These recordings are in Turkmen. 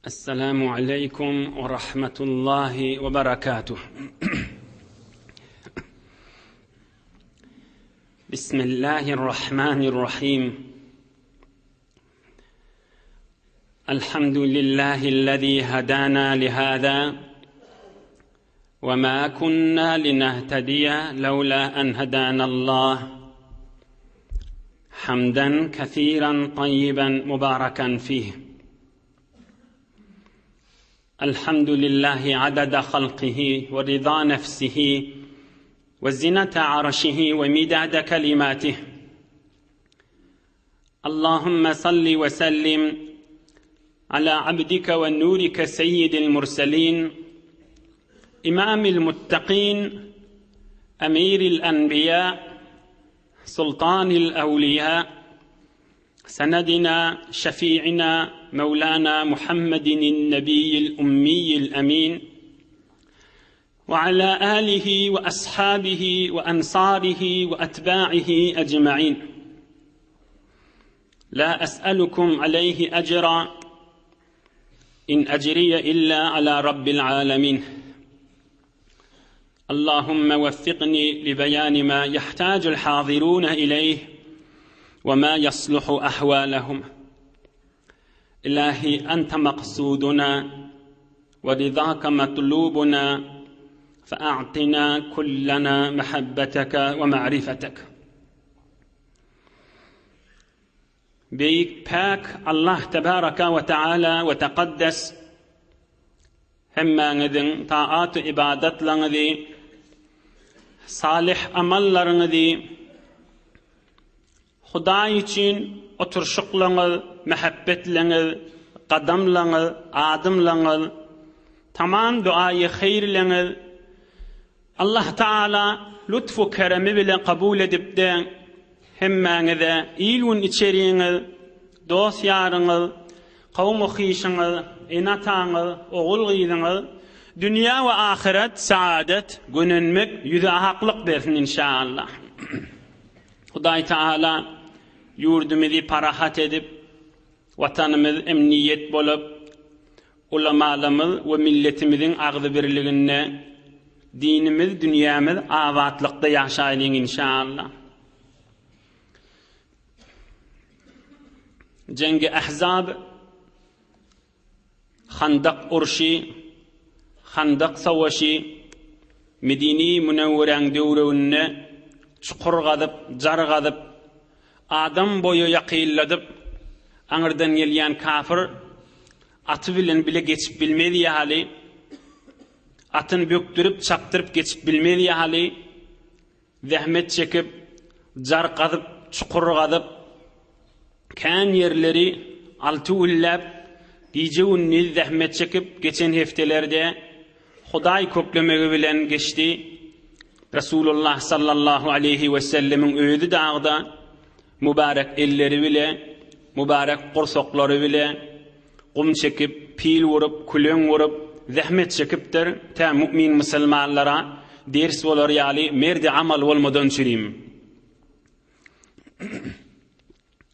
السلام عليكم ورحمة الله وبركاته. بسم الله الرحمن الرحيم. الحمد لله الذي هدانا لهذا وما كنا لنهتدي لولا أن هدانا الله، حمدا كثيرا طيبا مباركا فيه. الحمد لله عدد خلقه ورضا نفسه وزنة عرشه ومداد كلماته. اللهم صل وسلم على عبدك ونورك سيد المرسلين، إمام المتقين، أمير الأنبياء، سلطان الأولياء، سندنا شفيعنا مولانا محمد النبي الأمي الأمين، وعلى آله وأصحابه وأنصاره وأتباعه أجمعين. لا أسألكم عليه أجرا، إن أجري إلا على رب العالمين. اللهم وفقني لبيان ما يحتاج الحاضرون إليه وما يصلح أحوالهم. إلهي أنت مقصودنا ورضاك مطلوبنا، فأعطنا كلنا محبتك ومعرفتك. Beyik pak Allah tebaraka ve teala ve tekaddes hemmenizin taat-ı ibadetlerinizi, salih amallarınızı, Huday için oturuşuklarınız, mehabbetleriniz, kadamlarınız, adımlarınız, tamam duayı hayırlarınız Allah Teala lütfu keremi bile kabul edip de hemmenize iyiliğin içeriğiniz, dost yarınız, kavm-ı hişiniz, inatınız, oğul gıydınız, dünya ve ahiret saadet gününmek yüze haklık versin inşallah. Huday Teala yurdumuzu parahat edip, vatanımız emniyet bulup, ulamalarımız ve milletimizin ağzı birliğine, dinimiz, dünyamız avatlıkta yaşayın inşallah. Cengi Ahzab, Handak urşi, Handak savaşı, Medine-i Münevveren devrünne çukur gadıp, jar gadıp, adam boyu yaqilladıp, anırdan gelyen kafir, atı bilen bile geçip bilmedi hali, atın böktürüp, çaktırıp geçip bilmedi hali, zahmet çekip, jar gadıp, çukur gadıp, kan yerleri altı ullab, diyeceğini zahmet çekip, geçen heftelerde Huday köplemegi bilen geçti. Resulullah sallallahu aleyhi ve sellemin öğüdü dağda, mübarek elleri bile, mübarek kursokları bile, kum çekip, pil vurup, külön vurup, zahmet çekiptir, ta mümin musulmanlara ders olur yali, merdi amal olmadan çüreyim.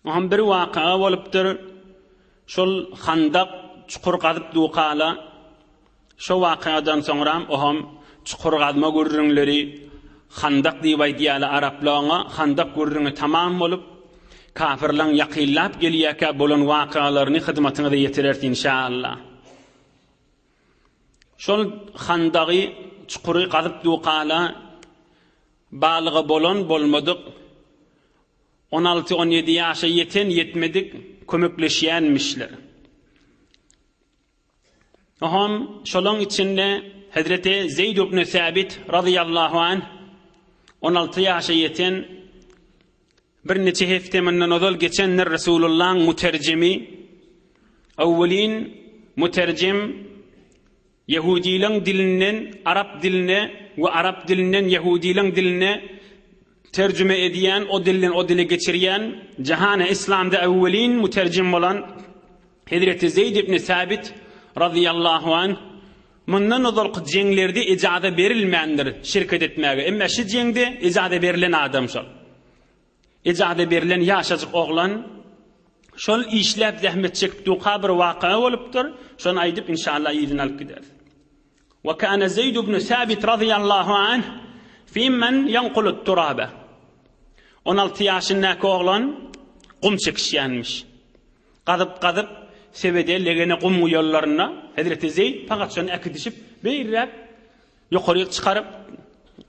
Oham bir vaka oluptur, şol Handak çukur qadıp duqala, şu vakadan sonra oham çukur qadma gurrunları, Handak diye diyali Araplarına, Handak gurrunu tamam olup, kafirlan yaqillap geliyaka bolan vakalarını hizmetine de yetirerdi inşallah. Şol Handaqı çukuru qadıp duqala, balığı bolan bolmadık, 16-17 yaşa yeten yetmedik, kömekleşenmişler. Oham şolun içinde Hazreti Zeyd ibn Sabit radıyallahu anh 16 yaşa yeten bir neçe hefteminden odol geçenler Resulullah'ın mütercimi, evvelin mütercim Yahudilerin dilinden Arap diline ve Arap dilinden Yahudilerin diline tercüme ediyen, o dile geçiriyen, cihana İslam'da evvelin mütercim olan Hazreti Zeyd ibn Sabit radıyallahu anh, bundan odol cenglerde icade verilmeyendir şirket etmeye. Ama şu cengde icade verilen adam şol. icade verilen yaşacık oğlan şol işläp zähmet çekipdi kabir waqia bolupdyr. Şonu aýdyp inşallah ýygyny alyp gider. Wa kana Zayd ibn Sabit radiyallahu anh fi men yanqulu at-turaba. 16 ýaşyndaky oglan qum çekişýänmiş. Gadyp sebede legene qum ýollaryna Hazreti Zayd pagat şonu akidişip beýrep ýokary çykaryp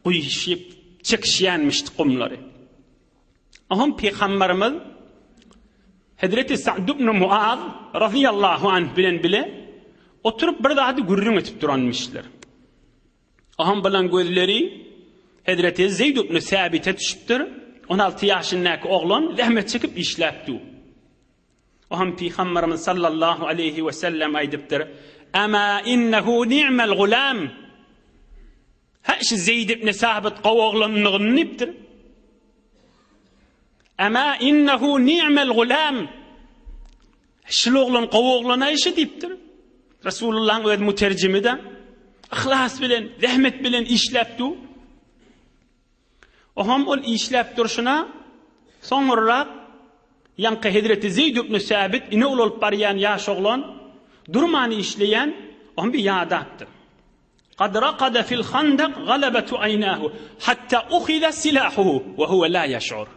guýuşyp çekişýänmiş qumlary. Aham Peygamberimiz Hazreti Sa'd ibn Muaz radiyallahu anh bilen bile oturup bir daha gürrün etip duranmışlar. Aham bilen gözleri Hazreti Zayd ibn Sabit'e düşüpdir. 16 ýaşyndaky oglan zähmet çekip işläpdi. Aham Peygamberimiz sallallahu aleyhi ve sellem aýdypdyr: "Ama innehu ni'mal gulam." Haş Zayd ibn Sabit gowaglanlygyny nipdir. Ama innehu ni'mal gulam. Şuluglan gowaglan aýşy diýipdir. Resulullah'ın öz mutercimi de ihlas bilen, zähmet bilen işläpdi. Oham ol işläp durşuna soňra ýanky Hazreti Zayd ibn Sabit ine olup barýan ýaş oglan durmany işleýän on bir ýadatdyr. Qad raqada fil khandaq galabatu aynahu hatta ukhiza silahuhu wa huwa la yash'ur.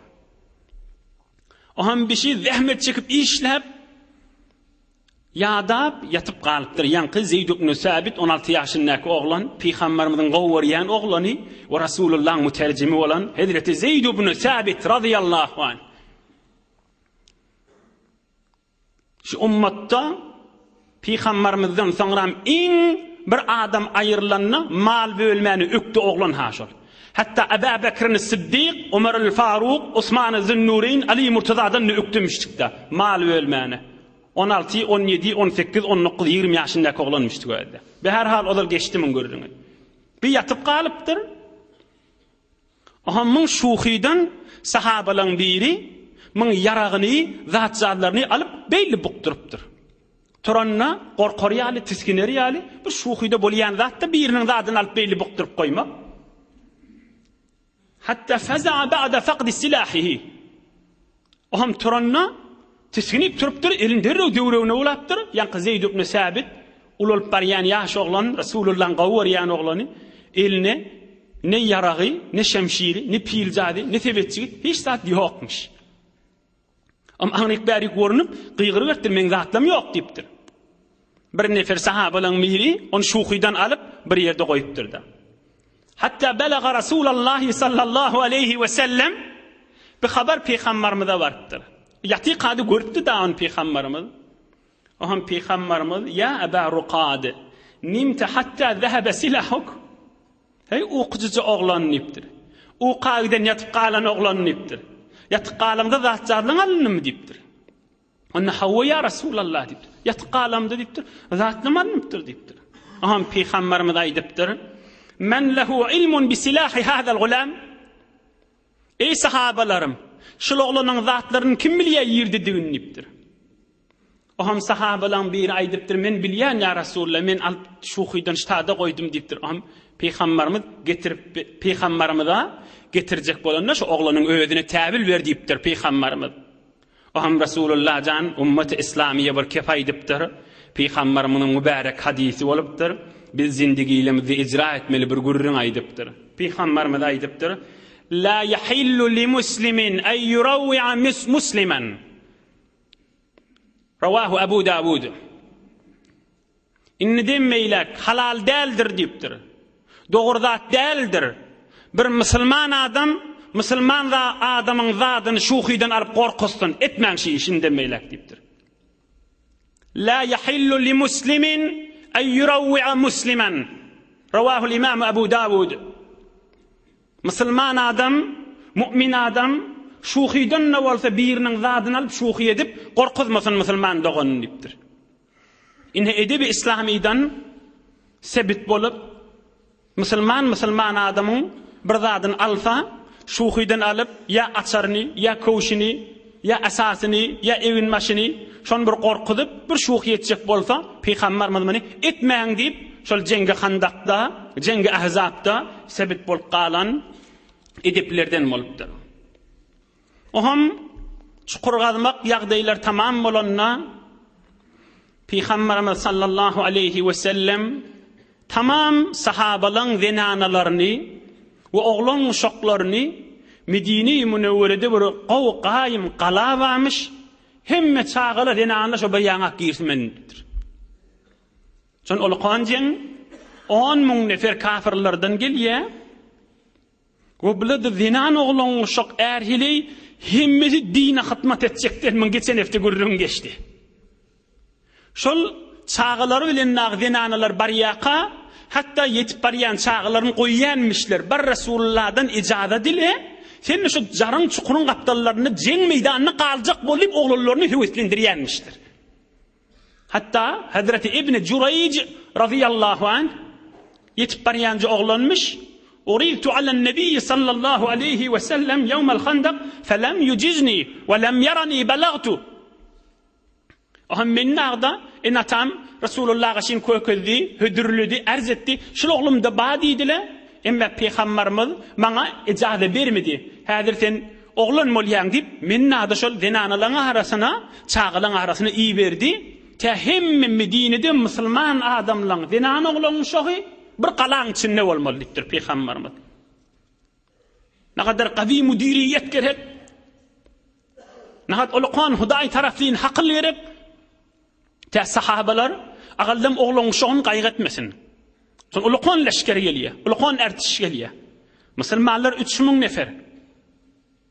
Oham bir şey zähmet çekip işläp ýadap yatyp galypdyr. Ýanky Zayd ibn Sabit 16 ýaşyndaky oglan Peygamberimiziň gowurýan oglany we Rasulullah'ın mutercimi bolan Hazreti Zayd ibn Sabit radiyallahu anh. Şu ummatda Peygamberimizden soňra iň bir adam aýyrylanyny mal bölmäni ökdi oglan haşol. Hatta Ebu Bekir'in Siddiq, Ömer el-Faruq, Osman el-Zinnureyn, Ali Murtaza'dan öktümüşdükde mal bölmäni. 16, 17, 18, 19, 20 ýaşyndaky oglanmışdy göýde. Be her hal olar geçdimin gördüňiz. Bir yatyp galypdyr. Aha myň şuhydan sahabalaryň biri myň ýaragyny, zatjalaryny alyp beýli bukdurypdyr. Turanna gorkor ýaly, tiskiner ýaly bir şuhyda bolýan zatda biriniň zadyny alyp beýli bukduryp goýmak. Hatta faza'a ba'da faqdi silahihi. Aham turanna tiskinip turupdyr, elinde döwrewne ulapdyr. Ýanky Zayd ibn Sabit ulup barýan ýaş oglan, Rasulullah'ın gowurýan oglany eline ne ýaragy, ne şemşiri, ne pilzady, ne tebetçi hiç zat ýokmuş. Ama aňyk bäri görünüp gıýgyry berdir, men zatlam ýok diýipdir. Bir nefer sahabalaryň biri onu şuhydan alyp bir ýerde goýupdyrda. Hatta belaga Rasulullah sallallahu aleyhi ve sellem bir haber Peygamberimize varıpdyr. Ýaty qady görüpdi da on Peygamberimiz. Aham Peygamberimiz ya Aba Ruqad nimta hatta zahaba silahuk. Hey uqjyjy oglan nipdir. U qaýdan ýatyp galan oglan nipdir. Ýatyp galanda zatjarlyň alnymy diýipdir. Onda Hawwa ya Rasulullah diýipdir. Ýatyp galamda diýipdir. Zatlyň alnypdyr diýipdir. Aham Peygamberimiz aýdypdyr: "Men lehu ilmun bi silahi hadal gulam." Ey sahabalarım, şu oglanyň zatlaryny kim bilýär ýerdidigini diýipdir. Aham sahabalaryň biri aýdypdyr: "Men bilýän ya Rasulullah, men alyp şu hydan ştada goýdum" diýipdir. Aham Peygamberimiz getirip Peygamberimize getirjek bolanda şu oglanyň özüne täbil ber diýipdir Peygamberimiz. Aham Rasulullah jan ummati İslamiýe bir kefa aýdypdyr. Peygamberimiň mübarek hadisi bolupdyr. Biz zindigiýelimizde icra etmeli bir gurrun aýdypdyr. Peygamberimiz aýdypdyr: "La yahillu li muslimin ay yurawwi'a musliman." Rawahu Abu Davud. Inni demeýlek halal däldir diýipdir. Dogry zat däldir. Bir musulman adam, musulman da adamyň zadyny şuhydan alyp gorkusyn etmäň şey işin demeýlek diýipdir. La yahillu li muslimin ay yurawwi'a musliman. Rawahu al-Imam Abu Davud. Musulman adam, mümin adam şuhydan ne bolsa biriniň zadyny alyp şuhy edip gorkuzmasyn musulman dogan diýipdir. Ine edebi İslamydan sebit bolup musulman adamyň bir zadyny alsa şuhydan alyp ya açaryny, ya kowşyny, ya asasyny, ya evin maşyny şon bir gorkudyp bir şuhy etjek bolsa Peygamberimiz meni etmäň diýip şol jenge Handakda, jenge Ahzabda sebit bolup galan ediplerden bolupdyr. Oham çukur gazmak ýagdaýlar tamam bolanna Peygamberimiz sallallahu aleyhi ve sellem tamam sahabalan zenanalaryny we oglan uşaklaryny Medine-i Münewwerede bir gowqaýym qala barmış. Hemme çağalar zenanlar şo bir ýaňak girmendir. Şon ol qanjyň 10.000 nefer kafirlerden gelýär. O biladi zenan oglan uşak erhili hemmesi dine hytmat etjekler. Men geçen hafta görürüm geçti. Şol çağalar bilen zenanalar baryaqa hatta yetip baryan çağalarını goýýanmışlar. Bar Rasulullah'dan icazat ile sen şu jarın çukurun kaptallaryny jeň meýdanyna galjak bolup oglanlaryny heweslendirýänmişdir. Hatta Hazreti İbn Jurayj radıyallahu anh yetip baryanjy oglanmış. Uridtu alan Nebi sallallahu aleyhi ve sellem yevmel Khandaq felem yujizni ve lem yarani balagtu. Aham mennagda enatam Resulullah'a şin köküdi, hüdürlüdi, arz etti. Şol oglumda badiydile. Emme Peygamberimiz maňa ijazat bermedi. Häzir sen oglan bolýaň dip mennagda şol zenanalaryň arasyna, çağalaryň arasyna iyi berdi. Te hemme Medine'de musulman adamlaryň zenan oglan şohy bir qalaň içinde bolmaly dipdir Peygamberimiz. Näqadar qawi mudiriyet gerek. Näqat ulqan Hudaý tarapyn hakly gerek. Te sahabalar agaldam oglan şoň gaýgatmesin. Son ulqan leşkeri gelýär, ulqan ertiş gelýär. Musulmanlar 3.000 nefer.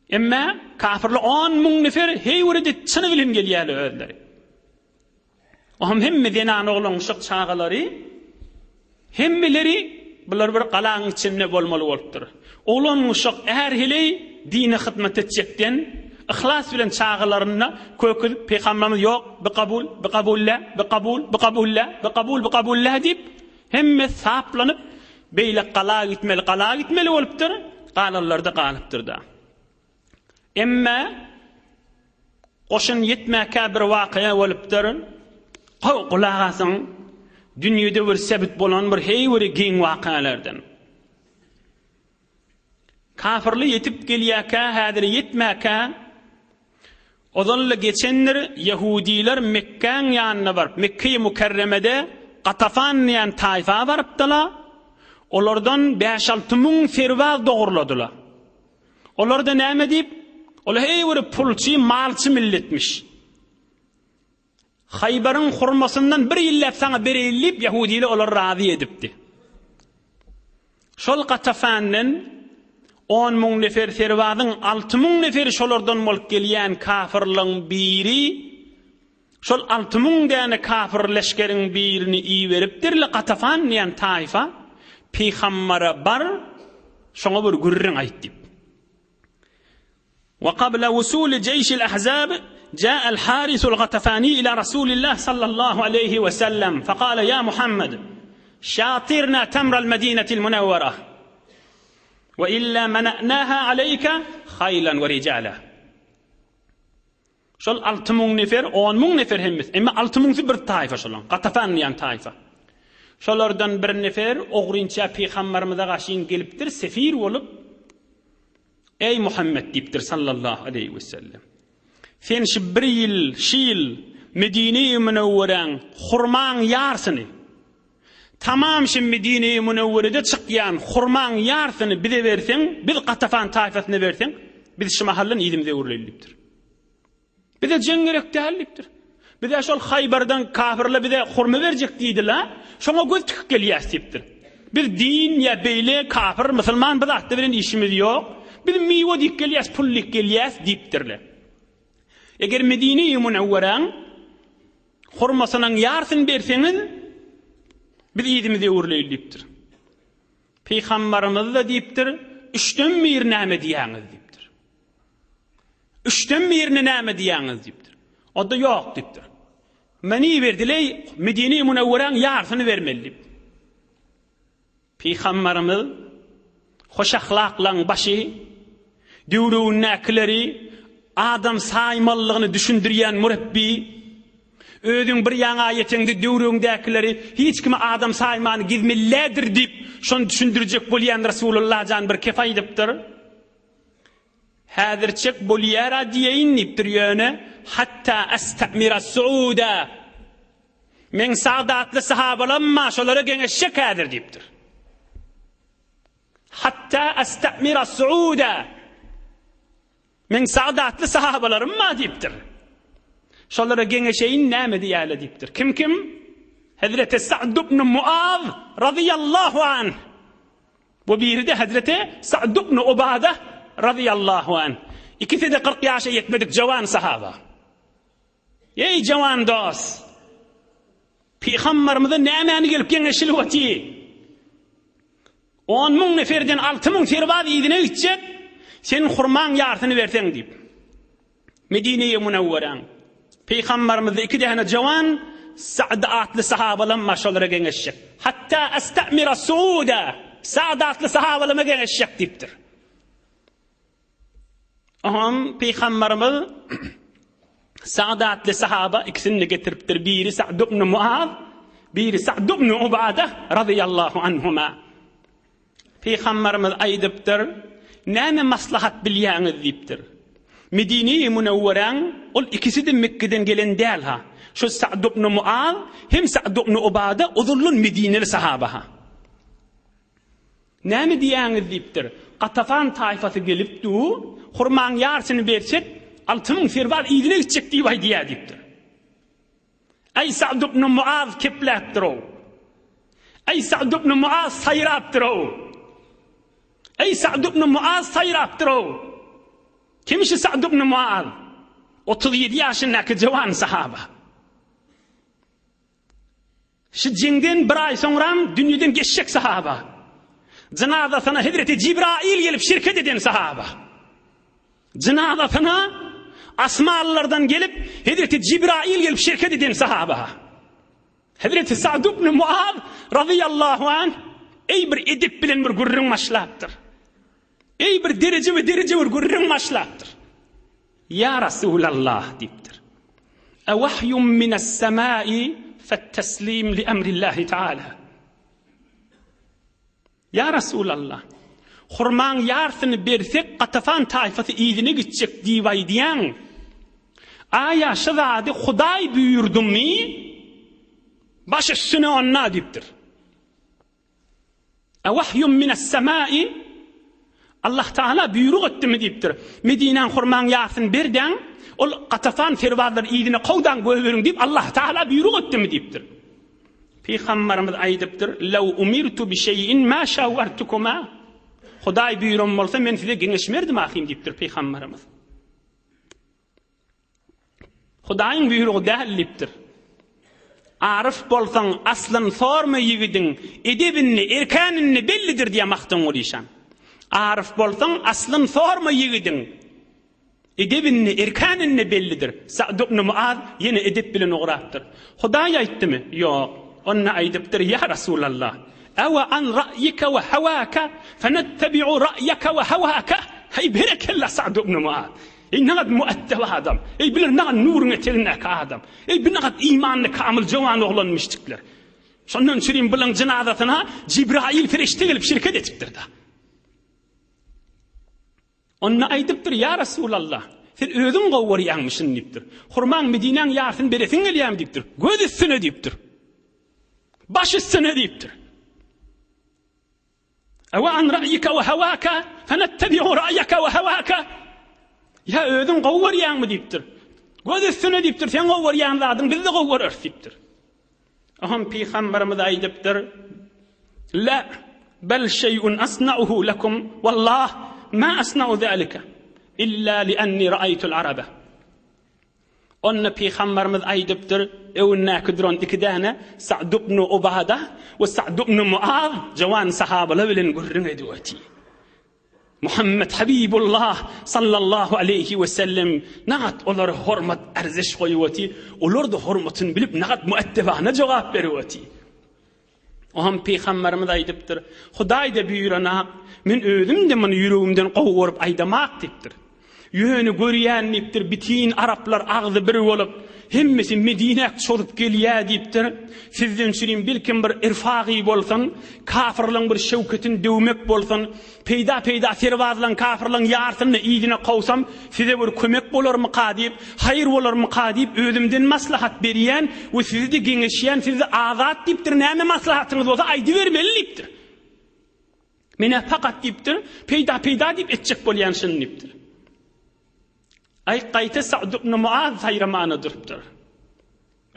Emma kafirler 10.000 nefer heýwrede çyny bilen gelýärler özleri. Oham hemme zenan oglan uşak çağalary hemmeleri bular bir qalaň içinde bolmaly bolupdyr. Oglan uşak erhili dine hytmat etjekden ihlas bilen çağalaryna köküp Peygamberimiz ýok, biqabulla dip hemme saplanyp beýle qala gitmeli bolupdyr. Qalanlarda qalypdyr da. Emma oşun yetmäkä bir waqia bolupdyr. Qulagasyň dünýede bir sebit bolan bir heýwiri giň waqalardan. Kafirli yetip gelýärkä, häzir yetmäkä ozolla geçenler Yahudiler Mekkeň ýanyna baryp, Mekke-i Mukarremede Qatafan diýen taýfa barypdylar. Olardan 5-6 mung serwaz dogurladylar. Olarda näme diýip? Olar heýwiri pulçy, malçy milletmiş. Haybarın hurmasından bir ýyllap saňa bereýilip Yahudiler olar razy edipdi. Şol Qatafandan 10.000 nefer serwazyň 6.000 neferi şolardan bolup gelýän kafirliň biri şol 6.000 däne kafir leşkeriň birini iyi beripdir. Qatafan diýen taýfa Peýgambere bar şoňa bir gürrüň aýtdy. Wa qabla wusul jeyş al-ahzab جاء الحارث الغطفاني إلى رسول الله صلى الله عليه وسلم فقال يا محمد شاطرنا تمر المدينة المنورة وإلا منأناها عليك خيلا ورجالا. Şol 6.000 nefer, 10.000 nefer hemmes. Emma 6.000 bir taýfa şolan, Qatafan diýen taýfa. Şolardan bir nefer ogrinça Peygamberimize gaşyn gelipdir, sefir bolup ey Muhammed diýipdir sallallahu aleyhi ve sellem. Sen şu bir şil Medine-i Münewwereň hurmaň ýarsyny tamam şu Medine-i Münewwerede çykýan hurmaň ýarsyny bize berseň, biz Qatafan taýfasyna berseň, biz şu mahallan ýelimde urulýardyr. Bize jeň gerek dälipdir. Bize şol Haybardan kafirler bize hurma berjek diýdiler. Şoňa göz tüküp gelýärdir. Biz din ýa beýle kafir musulman biz atda bilen işimiz ýok. Biz miýwe diýip gelýäs, pullyk gelýäs diýipdirler. Eger Medine-i Münewwereň hurmasynyň ýarsyny berseňiz, biz ýedimizde urulýardyr. Peýgamberimiz de diýipdir, üçden bir näme diýäňiz diýipdir. Üçden bir näme diýäňiz diýipdir. O da ýok diýipdir. Meni berdiler, Medine-i Münewwereň ýarsyny bermeli. Peýgamberimiz hoş ahlaklan başı, döwrüň näkileri, adam saýmallygyny düşündirýän murabbi, özüň bir ýaňa ýeteňdi döwrüňdäkileri hiç kime adam saýmany gizmellädir diýip şonu düşündirjek bolýan Rasulullah jan bir kefa edipdir. Häzirçek bolýara diýeýin dipdir ýöne hatta astamira suuda. Men sadatly sahabalar maşalara geňeşek häzir dipdir. Hatta astamira suuda. Men sadatly sahabalarym ma dipdir. Şolara geňeşeýin näme diýäle dipdir. Kim? Hazreti Sa'd ibn Muaz radıyallahu anh. Bu biri de Hazreti Sa'd ibn Ubada radıyallahu anh. İkisi de 40 yaşa yetmedik cavan sahaba. Ey cavan dost. Peygamberimize nämäni gelip geňeşil wati. 10.000 neferden 6.000 serbat ýedine gitjek. Sen hurman ýartyny berseň diýip. Medine'ye Munawwara. Peygamberimizde 2 däne cavan Sa'd atly sahabalar maşalara geňeşek. Hatta astamira suuda. Sa'd atly sahabalar geňeşek diýipdir. Aham Peygamberimiz Sa'd atly sahaba ikisini getiripdir. Biri Sa'd ibn Muaz, biri Sa'd ibn Ubada radıyallahu anhuma. Peygamberimiz aýdypdyr, näme maslahat bilýäňiz diýipdir. Medine-i Munawwaraň ol ikisi de Mekke'den gelen däl ha. Şu Sa'd ibn Muaz hem Sa'd ibn Ubada uzurlun Medineli sahaba ha. Näme diýäňiz diýipdir. Qatafan taýfasy gelipdi, hurman ýarsyny bersek 6.000 serbat ýedine gitjek diýip aýdýardypdyr. Ey Sa'd ibn Muaz kepläpdir o. Ey Sa'd ibn Muaz saýrapdyr o. Ey Sa'd ibn Muaz saýrapdyr o. Kimşi Sa'd ibn Muaz? 37 ýaşyndaky jawan sahaba. Şu jengden bir ay soňram dünýeden geçşek sahaba. Cenazasyna Hazreti Cibrail gelip şirket eden sahaba. Cenazasyna asmalardan gelip Hazreti Cibrail gelip şirket eden sahaba. Hazreti Sa'd ibn Muaz radıyallahu anh ey bir edip bilen bir gurrun maşlapdyr. Ey bir derece bir gurrun maşlapdyr. Ya Resulallah dipdir. Evahyum minas semai fettaslim li emrillahi ta'ala. Ya Resulallah. Hurman ýarsyny bersek Qatafan taýfasy ýedine gitjek diýip aýdýan. Aya şu zady Hudaý buyurdummy? Baş üstüne onna dipdir. Evahyum minas semai Allah Taala buyruk etdimi diýipdir. Medineň hurman ýarsyn berden, ol Qatafan serbatlar ýedine gowdan göweriň diýip Allah Taala buyruk etdimi diýipdir. Peygamberimiz aýdypdyr: "Law umirtu bi şeyin ma şawartukuma." Hudaý buyurum bolsa men size geňeşmerdim ahim diýipdir Peygamberimiz. Hudaýyň buyrugy däldipdir. Arif bolsaň aslyn forma ýigidin edebini, erkanini bellidir diýe maktan bolýan. Arif bolsaň aslyn forma ýigidin edebini, erkanini bellidir. Sa'd ibn Muaz ýene edep bilen ograpdyr. Hudaý aýtdymy? Ýok. Onna aýdypdyr: "Ya Resulallah, awa an ra'yika wa hawaka fanattabi'u ra'yaka wa hawaka." Hay berekella Sa'd ibn Muaz. Ey nagad muattaba adam. Ey bilen nagad nuruny telinäk adam. Ey bir nagad imanly kamil jawan oglanmışdyklar. Şondan şirin bilen cenazasyna Cibrail ferişte gelip şirket etipdir da. Onna aýdypdyr: "Ya Resulallah, sen özüň gowwarýanmyşyn" diýipdir. "Hurman Medineň ýarsyny beresiň gelýär" diýipdir. "Göz üstüne" diýipdir. "Baş üstüne" diýipdir. "Awa an ra'yika wa hawaka fanattabi'u ra'yaka wa hawaka." Ya özüň gowwarýanmy diýipdir. "Göz üstüne" diýipdir. "Sen gowwarýan zadyň biz de gowwarýar" diýipdir. Aham Peygamberimiz aýdypdyr: "La bal şey'un asna'uhu lakum wallah ma asna'u zalika illa li anni ra'aytu'l araba." Onna Peygamberimiz aýdypdyr: "Ewne kudron 2 däne Sa'd ibn Ubada we Sa'd ibn Muaz jawan sahabalar bilen gurrun edýärdi. Muhammed Habibullah sallallahu aleyhi ve sellem nagat olar hormat arziş goýuwati, olar da hormatyn bilip nagat muattebana jogap berýärdi." Oham Peygamberimiz aýdypdyr: "Hudaý da buyurana, men özüm de muny ýüregimden gowuryp aýdamak" diýipdir. Yönü görýän dipdir, bitin Araplar agzy biri bolup, hemmesi Medine'ye çolup gelýär dipdir. Sizden sürin bilkin bir irfaqi bolsun, kafirliň bir şewketin döwmek bolsun, peýda serwazlan kafirliň ýarsyny ýygyna gowsam, size bir kömek bolarmy kadip, hayır bolarmy kadip özümden maslahat berýän we sizi giňeşýän, sizi azat dipdir. Näme maslahatyňyz bolsa aýdy bermeli dipdir. Mene fakat dipdir, peýda dip etjek bolýan şun dipdir. Ay qayta Sa'd ibn Muaz hayramana durupdur.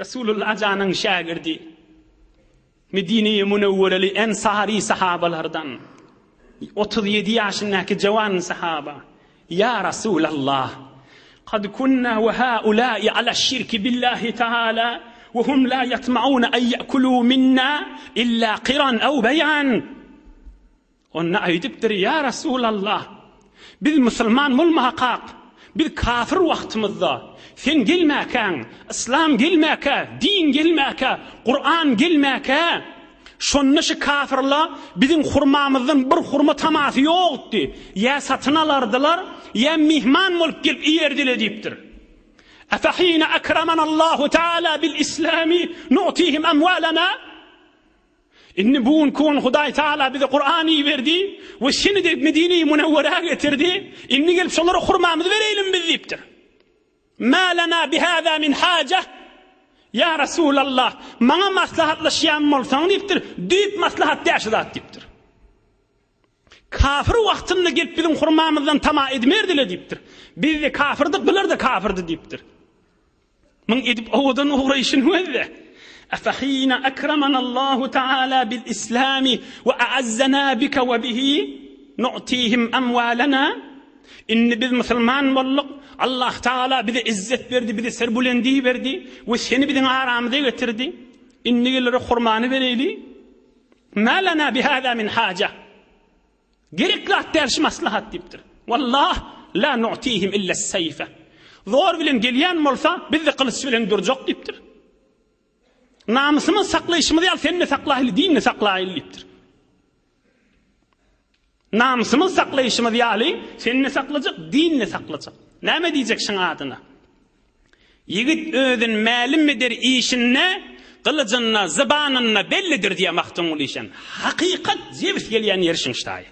Resulullah ajanyň şagirdi. Medine-i Munawwarali ensari sahabalardan 37 ýaşyndaky jawan sahaba. Ya Resulallah, qad kunna wa haula'i ala ash-shirki billahi ta'ala wa hum la yatma'una an ya'kulu minna illa qiran aw bay'an. Onna aýdypdyr, ya Resulallah, biz musulman bolmasak, biz kafir wagtymyzda sen gelmäkäň, İslam gelmäkä, din gelmäkä, Kur'an gelmäkä, şonda şu kafirler bizim hurmamyzdan bir hurma tamasy ýokdy. Ya satyn alardylar, ya mihman bolup gelip ýerdiler diýipdir. Afahina akramanallahu taala bil islami nu'tihim amwalana. İnni bugun kun Hudaý Taala bize Kur'any berdi we seni de Medine-i Munawwara getirdi. İnni gelip şolara hurmamyzy bereýlim biz diýipdir. Ma lana bihada min haja. Ya Resulallah, maňa maslahatlaşýan bolsaň diýipdir. Diýip maslahat däşidat diýipdir. Kafir wagtynda gelip bizim hurmamyzdan tama edmerdiler diýipdir. Biz de kafirdik, biler de kafirdi diýipdir. Maň edip owadan uğraýşyn wezde. أفحين أكرمنا الله تعالى بالإسلام وأعزنا بك وبه نعطيهم أموالنا إن بذ مسلمان والله الله تعالى بذ عزت بردي بذ سربولندي بردي وسهني بذ عرام ذي وتردي إني الخرمان بريلي ما لنا بهذا من حاجة جريك لا ترش مصلحة تبتر والله لا نعطيهم إلا السيفة ظور بلن جليان ملثا بذ قلس بلن درجق تبتر Namysymyz saklaýşymyz ýa seni saklaýly, dinni saklaýlypdyr. Namysymyz saklaýşymyz ýaly seni saklajak, dinni saklajak. Näme diýjek şoň adyna? Yigit özün mälimmidir işine, kılıcına, zıbanına bellidir diye maktun işen. Hakikat zevs gelýän ýerşiň ştaý.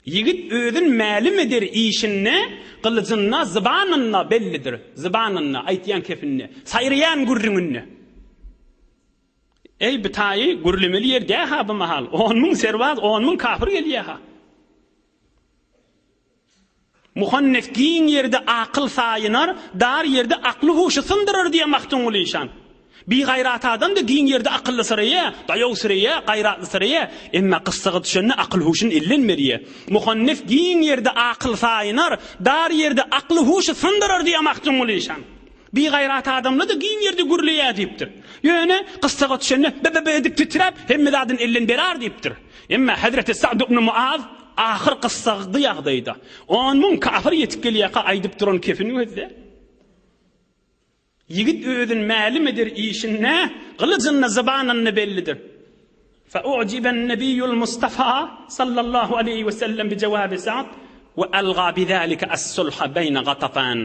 Yigit özün mälimmidir işine, kılıcına, zıbanına bellidir. Zıbanına, aýtýan kefinne, saýryan gurrüňünne. Ey bitayi gürlemeli yer ha bu mahal. 10.000 serwaz, 10.000 kafir gelýär ha. Muhannef giň yerde akyl saýynar, dar yerde akly huşy syndyrar diye maktun bolýan. Bi gaýrat adam da giň yerde akylly syraya, daýaw syraya, gaýratly syraya, emma kyssaga düşende akıl huşyn illenmeriye. Muhannef giň yerde akyl saýynar, dar yerde akly huşy syndyrar diye maktun bolýan. Bir gayrat adamla da giyin yerde gürleýär diýipdir. Ýöne kyssaga düşende bebe edip titrep hemmedadyň ellen berar diýipdir. Emma Hazreti Sa'd ibn Muaz ahir kyssagy ýagdaýda 10.000 kafir ýetip gelýär aýdyp duran kefini özde. Yigit özün mälumidir işine, gylyjyny zabanyny bellidir. Fa u'jiba an-nabiyyul Mustafa sallallahu aleyhi ve sellem bi jawabi Sa'd ve alga bizalika as-sulha bayna Ghatafan.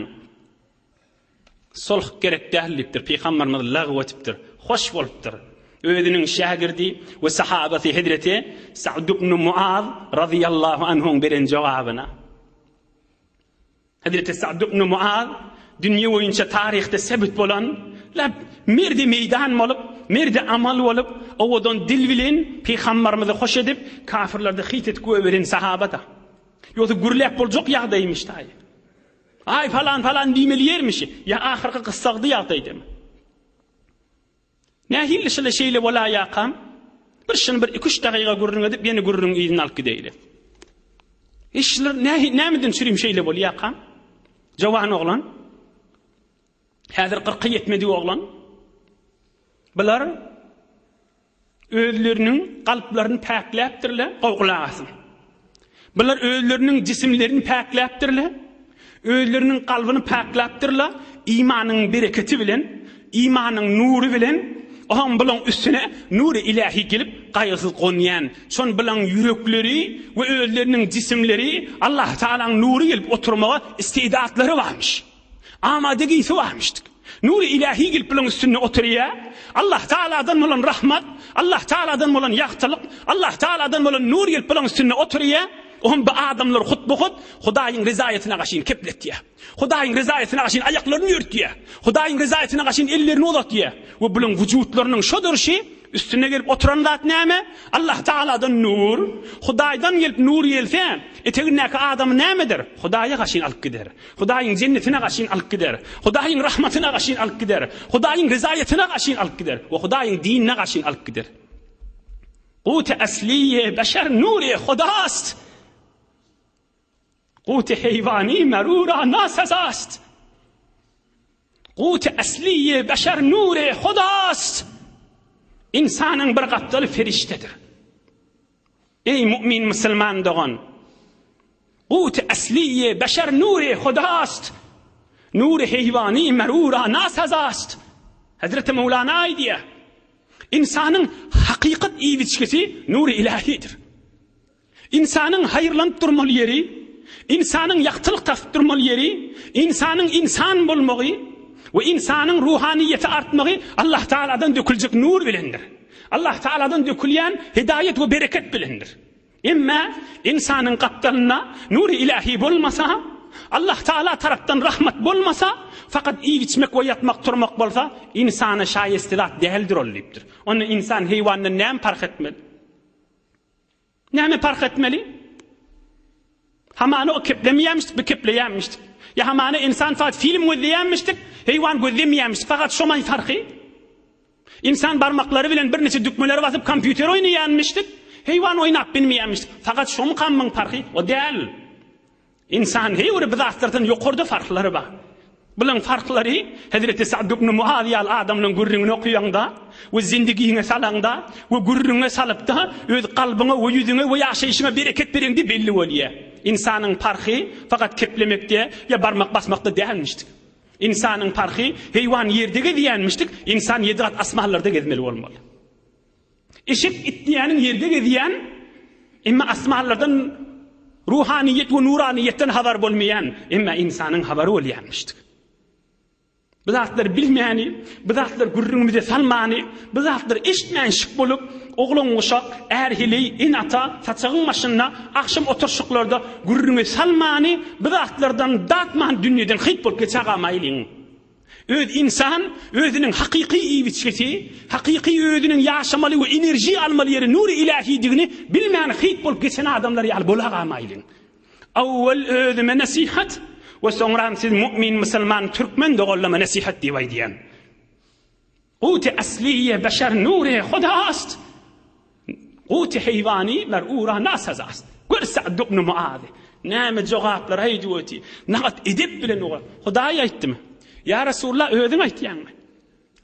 Sulh gerek däldipdir, peýgamberimiz lagwetipdir, hoş bolupdir. Özüniň şagirdi we sahabati Hazreti Sa'd ibn Muaz radiyallahu anhum beren jogabyna. Hazreti Sa'd ibn Muaz dünýä boýunça taryhda sebit bolan, merde meýdan bolup, merde amal bolup, owadan dil bilen peýgamberimizi hoş edip, kafirlerde hytet göberen sahabata. Ýöňe gürläp boljak ýagdaýymış taý. Ay falan diýmeli ýermiş. Ya ahirki kıssagdy ýagdaýdym. Nähille şole şeýle bola ýaqam. Bir şun bir 2-3 dagyga gurrun edip ýene gurrun ýygyny alyp gideýli. Işler nämeden sürim şeýle bol ýaqam? Jawan oglan. Häzir 40 ýetmedi oglan. Bular özleriniň galplaryny pakläpdirler, gowgulagasyn. Bular özleriniň jisimlerini pakläpdirler. Özleriniň kalbyny pakläpdirler, imanyň bereketi bilen, imanyň nury bilen, Ohan bilen üstüne nuru ilahi gelip gaýysız gonýan. Şon bilen yürekleri we özleriniň cisimleri Allah Taala'nın nuru gelip oturmaga istidatlary barmış. Amadegisi barmışdyk. Nuru ilahi gelip bilen üstüne oturýar. Allah Taala'dan bolan rahmat, Allah Taala'dan bolan ýagtylyk, Allah Taala'dan bolan nur gelip bilen üstüne oturýar. Ohan bu adamlar hutbuhut Hudaýyň rizaýatyna gaşyn kepletýär. Hudaýyň rizaýatyna gaşyn aýaklaryny ýörtýär. Hudaýyň rizaýatyna gaşyn ellerini uzatýar. We bulan wujudlarynyň şo durşy üstüne gelip oturan zat näme? Allah Taala'dan nur. Hudaýdan gelip nur ýelse, eteginäki adam nämedir? Hudaýa gaşyn alyp gider. Hudaýyň jennetine gaşyn alyp gider. Hudaýyň rahmatyna gaşyn alyp gider. Hudaýyň rizaýatyna gaşyn alyp gider. We Hudaýyň dinine gaşyn alyp gider. Qut asliye beşer nuri Hudast. قوت حيواني مرورا ناسزاست قوت أصلي بشر نور خداست İnsanın bir gatdaly feriştedir. Ey mümin musulman doğan قوت أصلي بشر نور خداست نور حيواني مرورا ناسزاست Hazreti Mevlana aydiye insanın hakikat iyi biçkisi nur ilahidir. İnsanın hayırlanıp durmalı yeri, İnsanın ýaktylyk tapdyrmaly ýeri, insanyň insan bolmagy we insanyň ruhaniyeti artmagy Allah Taala'dan döküljek nur bilendir. Allah Taala'dan dökülýän hidayet we bereket bilendir. Emma insanyň gatdalyna nur ilahi bolmasa, Allah Taala tarapdan rahmat bolmasa, fakat iyi içmek we yatmak turmak bolsa, insana şaýestidat däldir bolýardyr. Onu insan heýwandan näme fark etmeli? Näme fark etmeli? Hamana o keplemeýärmişdik, bir kepleýärmişdik. Ya hamana insan fakat film gözleýärmişdik, heýwan gözlemeýärmişdik. Fakat şomay farky. İnsan barmaklary bilen bir neçe dükmeleri basyp kompýuter oýnaýarmışdyk, heýwan oýnap bilmeýärmişdik. Fakat şomy kamyň farky o däl. İnsan heýwre bizatlardan ýokarda farklary bar. Bulan farklary Hazreti Sa'd ibn Muaz ýal adamlaryň gürrüňini okuýanda, we zindigiňe salanda, we gürrüňe salypda öz kalbyňa, we ýüzüňe, we ýaşaýyşyňa bereket bereňdi belli bolýar. İnsanın farkı fakat keplemekte ya barmak basmakta değilmiştik. İnsanın farkı heyvan yerde geziyenmiştik. İnsan 7 kat asmanlarda gezmeli olmalı. Eşek itliyenin yerde geziyen ama asmanlardan ruhaniyet ve nuraniyetten haber bulmayan ama insanın haberi olyanmıştık. Bu zatlar bilmeyeni, bu zatlar gurrunumuza salmani, bu zatlar eşitmeyen şık bulup oğlun uşak, erhili, inata, saçağın maşınına, akşam oturşuklarda gurrunu salmani, bu zatlardan dağıtman dünyadan hit bulup geçağamaylın. Öz insan, özünün hakiki iyi biçkesi, hakiki özünün yaşamalı ve enerji almalı yeri nuri ilahidiğini bilmeyen hit bulup geçen adamları yal bulağamaylın. Avvel özüme nasihat, ve sonra siz mümin, musulman, Türkmen doğallama nasihat divaydiyen. Qut asliye beşer nuri Hudast. Qut hayvani mer'ura nasazast. Gör Sa'd ibn Muaz. Näme jogaplar haýdywati. Nagat edip bilen olar. Hudaýa aýtdymy? Ya Rasulullah özüň aýtýanmy?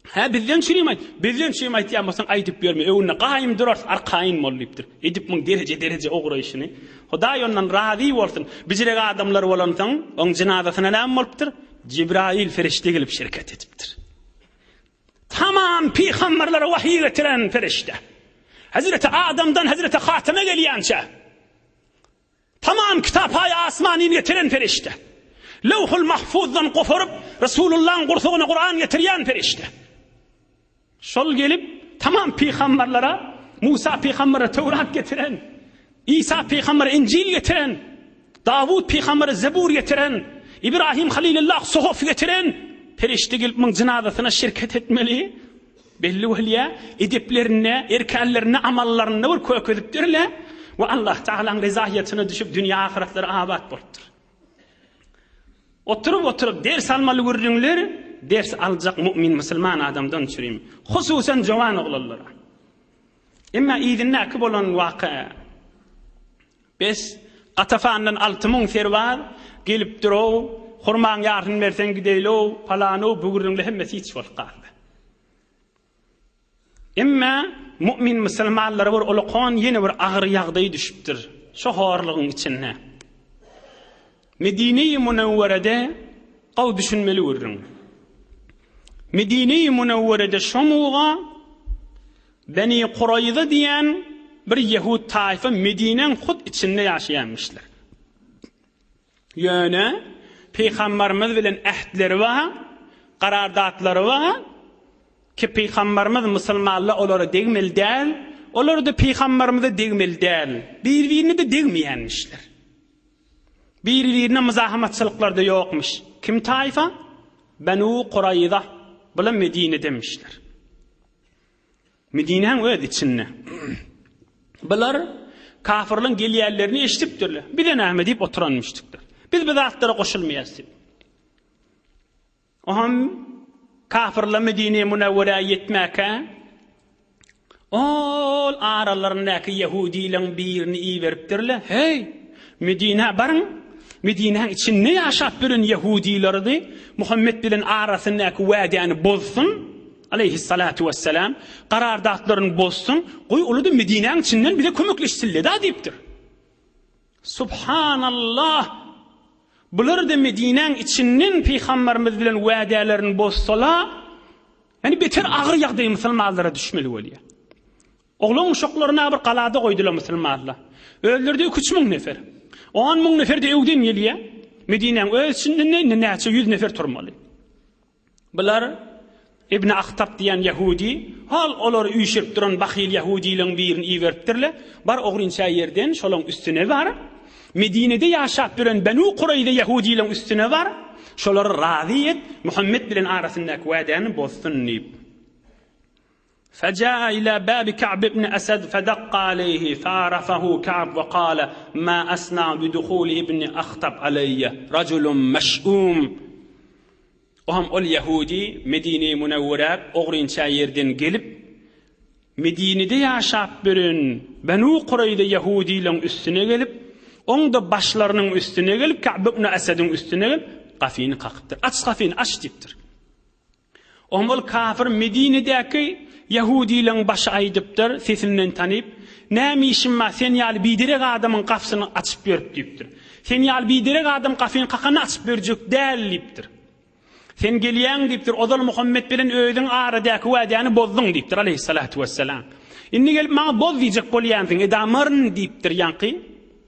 Ha bizden şirimi? Bizden şirimi aýtýan bolsaň aýdyp berme. Öwünde gaýym durar, arkaýyn mollypdyr. Edip min derece ograýyşyny. Hudaý ondan razy bolsun. Bizirek adamlar bolansaň, oň jinazasyna näme bolupdyr? Jibrail ferişte gelip şirket etipdir. Tamam peygamberlere vahiy getiren ferişte. Hazreti Adam'dan Hazreti Hatem'e gelýänçe. Tamam kitapay asmanyny getiren ferişte. Lawhul Mahfuzdan gofurup Resulullah'ın gursugyna Kur'an getirýän ferişte. Şol gelip tamam peygamberlere Musa peygambere Tevrat getiren, İsa peygambere İncil getiren, Davud peygambere Zebur getiren, İbrahim Halilullah Suhuf getiren ferişte gelip min jinazasyna şirket etmeli. Belli bolýar, edeplerine, erkanlarına, amallarına bir köküdipdirler ve Allah Taala'nın rizaýatyna düşüp dünýä ahiretleri abat bolupdyr. Oturup ders almaly görüňler, ders aljak mümin musulman adamdan çürüm. Hususan jowan oglanlara. Emma iýdinäki bolan waka. Biz Atafandan 6000 serwar gelip duraw, hurmaň ýaryn bersen gideýlo, palano bu görüňler hemmesi hiç bolýar. Emma mümin musulmanlara bir ulaqan yeni bir ağır ýagdaý düşüpdir. Şo horlygyň içinde. Medine-i Munawwarada qaw düşünmeli görüň. Medine-i Munawwarada şomuga Beni Qurayza diyen bir Yahud tayfa Medine'nin hud içinde yaşayanmışlar. Yani Peygamberimiz bilen ahdleri var, qarardatları var ki Peygamberimiz musulmanlar oları degmel değil, oları da Peygamberimiz de degmel değil. Birbirini de degmeyenmişler. Birbirine muzahamatçılıklar da yokmuş. Kim tayfa? Benu Qurayza bilen Medine demişler. Medine'nin öz içinde. Bunlar kafirlerin gelýärlerini eşitipdirler. Bir de näme diýip oturanmışdyklar. Biz bu zatlara koşulmayas diýip. Oham kafirler Medine Munawwara yetmäke ol aralaryndaky Yahudilerin birini iýeripdirler. Hey, Medine barın. Medine'nin içinde yaşap bilen Yahudilerdi. Muhammed bilen arasyndaky wädäni bozsun. Aleyhissalatu vesselam qarardatlaryny bozsun. Goý uly da Medine'nin içinden bize kömekleşsinler da diýipdir. Subhanallah. Bular da Medine'nin içinden Peygamberimiz bilen wädälerini bozsalar, yani beter agyr ýagdaý musulmanlara düşmeli bolýar. Oğlan uşaklaryna bir qalada goýdular musulmanlar. Öldürdi 3000 nefer. 10.000 nefer de öwden gelýär. Medine'nin ölçünden näçe 100 nefer turmaly. Bular İbn Akhtab diyen Yahudi, hal olar üýşirip duran bahyl Yahudilerin birini iýeripdirler. Bar ogrinça ýerden şolaň üstüne bar. Medine'de yaşap bilen Benu Qurayza Yahudilerin üstüne bar. Şolary razy et, Muhammed bilen arasyndaky wädäni bozsun diýip. فجاء إلى باب كعب بن أسد فدق عليه فعرفه كعب وقال ما أسنع بدخول ابن أخطب علي رجل مشؤوم. Oham ol Yahudi Medine-i Munawwara ogrinça yerden gelip Medine'de yaşap bilen Benu Qurayza Yahudilerin üstüne gelip onda başlarynyň üstüne gelip Ka'b ibn Asad'ın üstüne gelip qafyny qakypdyr. Aç qafyny aç diýipdir. Oham ol kafir Medine'däki Yahudilerin başı aýdypdyr, sesinden tanyp, "Näme işin bar? Sen ýaly biderek adamyň qapsyny açyp berip" diýipdir. "Sen ýaly biderek adam qafyny qakany açyp berjek däl" diýipdir. "Sen gelýän" diýipdir, "Ozal Muhammed bilen öýdüň aradaky wädäni bozdun" diýipdir aleyhissalatu vesselam. "Inni gelip maňa boz diýjek bolýansyň, edamaryn" diýipdir ýanky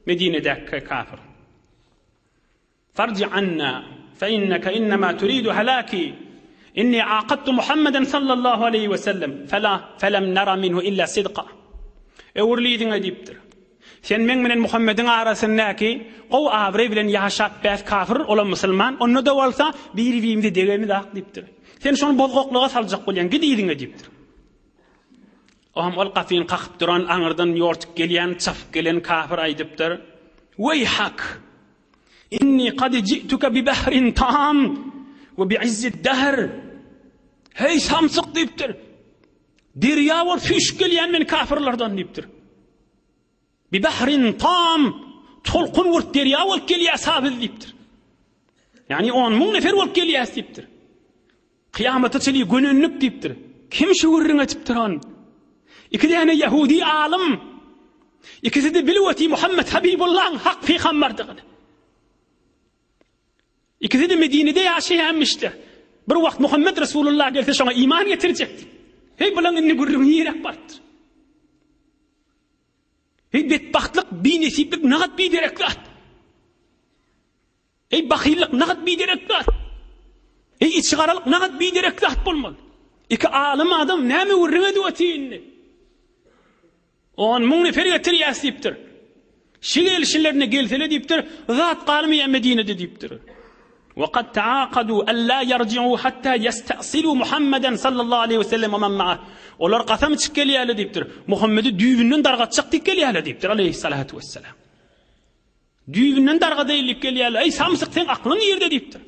Medine'däki kafir. "Farji anna fa innaka innama turidu halaki. İnni aqadtu Muhammeden sallallahu aleyhi ve sellem felam nara minhu illa sidqa." Öwürliýdiňe diýipdir. "Sen men bilen Muhammedin arasyndaky gow awre bilen ýaşap bäs kafir olan musulman, onda da bolsa bir-birimizi degemi daq" diýipdir. "Sen şonu bozgokluga saljak bolýan gidiýdiňe" diýipdir. Oham ol qafyny qakyp duran aňyrdan ýortup gelýän, çapyp gelen kafir aýdypdyr. "Weyhak! Inni qad ji'tuka bi bahrin tam ve bi'izzid dahr." Hey samsyk diýipdir. "Derýa bol füş gelýän men kafirlerden" diýipdir. "Bi bahrin tam, tolqun wurt derýa bol gelýär sabyz" diýipdir. Yani 10.000 nefer bol gelýär diýipdir. "Kıyamata çeli gününlük" diýipdir. Kim şu gurrun etipdir on? İki tane Yahudi alim, ikisi de bilweti Muhammed Habibullah'ın hak peygamberdigini. İkisi de Medine'de yaşayanmıştı. Bir vakt Muhammed Resulullah gelse şuna iman getirecekti. Hey bulan inni gurrun yiyerek bardır. Hey bedbahtlık, binesiplik nagat bidireklat. Hey bakhillik nagat bidireklat. Hey içgaralık nagat bidireklat bulmalı. İki alim adam näme gurrun ediyotiyinni. 10.000 nefer getirýäs diýipdir. Şigelişlerine gelsele diýipdir. Zat galmy Medine'de diýipdir. وقد تعاقدوا ألا يرجعوا حتى يستأصلوا محمدا صلى الله عليه وسلم ومن معه. Olar qasam çık gelýärler diýipdir. Muhammedi düýbünden dargatjak diýip gelýärler diýipdir aleyhissalatu vesselam. Düýbünden darga diýilip gelýärler. Ey samsyk sen aklyn ýerde diýipdir.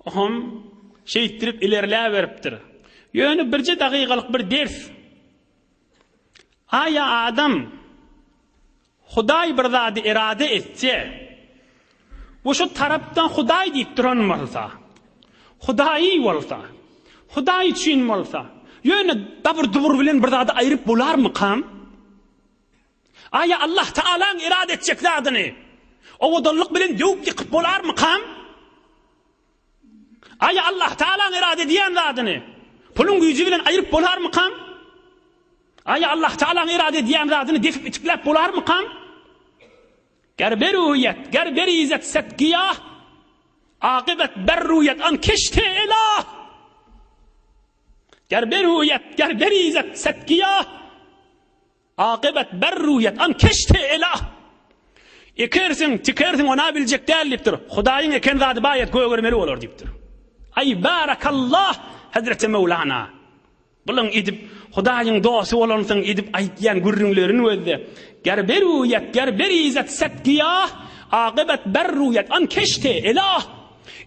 Oham şeýitdirip ilerläp beripdir. Ýöne birje dagygalyk bir ders. Aya adam Hudaý bir zady irade etse, bu şu tarapdan Hudaý diýip duran bolsa, Hudaý bolsa, Hudaý üçin bolsa, ýöne dabur dubur bilen bir zady aýryp bolarmy kam? Aya Allah Taalaň irade etjek zadyny owdallyk bilen döwüp ýykyp bolarmy kam? Aya Allah Taalaň irade diýen zadyny pulun güýji bilen aýryp bolarmy kan? Ay Allah Taala irade diýen zadyny defip itiklap bolarmy kan? Gerberuyet, gerberizet setgiyah, akibet berruyet an keşte elah. Gerberuyet, gerberizet setgiyah, akibet berruyet an keşte elah. Ekersin, tikersin ona bilecek dälipdir. Hudaýyň eken zady baýat göýe görmeli bolar diýipdir. Ay barakallah Hazreti Mevlana. Bulan edip Hudaýyň do'sy bolansyň edip aýtýan gürrüňlerini özde. Gerberuyet, gerberizet setgiyah, akibet berruyet an keşte elah.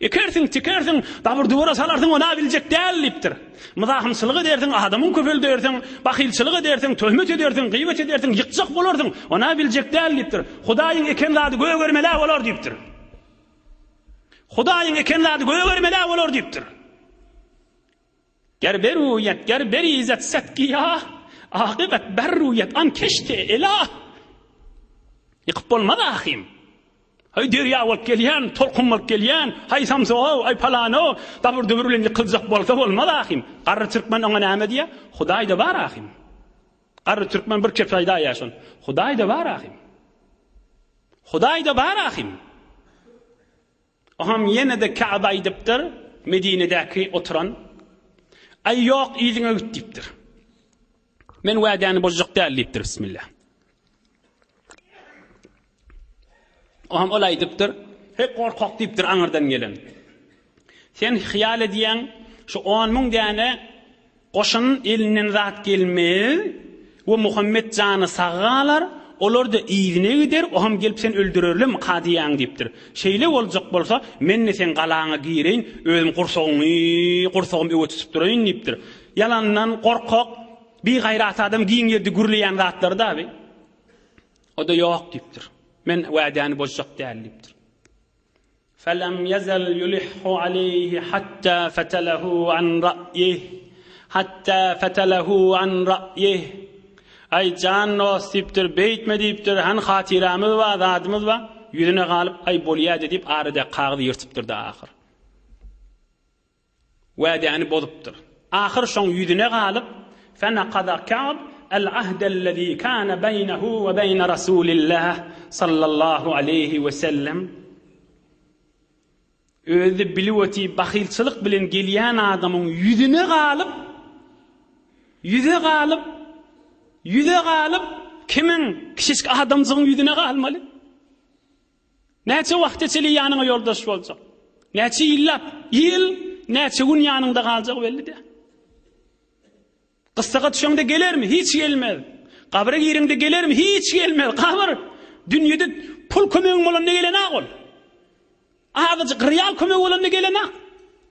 Ekersin, tikersin, dabur duvara salarsyň ona bilecek dälipdir. Mızahymçylyk edersiň, adamyň köpel dersiň, bahilçilik edersiň, töhmet edersiň, gıybet edersiň, ýykjak bolarsyň, ona biljek dälipdir. Hudaýyň eken zady göýe görmeli bolar diýipdir. Hudaýyň eken zady göýe görmeli bolar diýipdir. Gerberuyet, gerberizet setgiyah, akibet berruyet an keşte elah. Ýykyp bolmady ahim. Hay derýa bolup gelýän, tolkun bolup gelýän, hay samso, hay palano, dabur döwürlen ýykyljak bolsa bolmady ahim. Garry türkmen oňa näme diýär? Hudaý da bar ahim. Garry türkmen bir kep faýda ýaşan. Hudaý da bar ahim. Hudaý da bar ahim. Aham ýene de Ka'ba edipdir, Medinedäki oturan. Ay ýok ýyzyňa gitdipdir. Men wädäni bozjak dälipdir bismillah. Aham olay dipdir, hep korkak dipdir aňyrdan gelen. Sen hyýal edýän şu 10.000 däne goşun elinden zat gelmez we Muhammed jany sagalar, olar da ýygyne gider, aham gelip sen öldürerlim qadiýan dipdir. Şeýle boljak bolsa, menne sen galaňa gireýin, özüm gursagym öwe tutup duraýyn dipdir. Yalandan korkak, bir gaýrat adam giň ýerde gürleýän zatlar da abi. O da ýok dipdir. Men wa'dani bozjak dälipdir. Felem yazal yulihhu alayhi hatta fatalahu an ra'yihi hatta fatalahu an ra'yihi. Ay can nasipdir, beýtme diýipdir, han hatiramy we azadymyz we ýüzüne galyp ay bolýar diýip arada qagdy ýyrtypdyr da ahir. Wa'dani bozypdyr. Ahir şoň ýüzüne galyp fanaqada Ka'b العهد الذي كان بينه وبين رسول الله صلى الله عليه وسلم. Özü bilweti bahilçilik bilen gelýän adamyň ýüzüne galyp kimin kişisk adamzyň ýüzüne galmaly? Näçe wagt içeli ýanyňa ýoldaş boljak? Näçe ýyl, näçe gün ýanynda galjak belli de. Qıssaga düşende gelermi? Hiç gelmez. Kabra girinde gelermi? Hiç gelmez. Kabr dünýede pul kömegi bolan ne gelen ol. Azıcık real kömegi bolan ne gelen ol.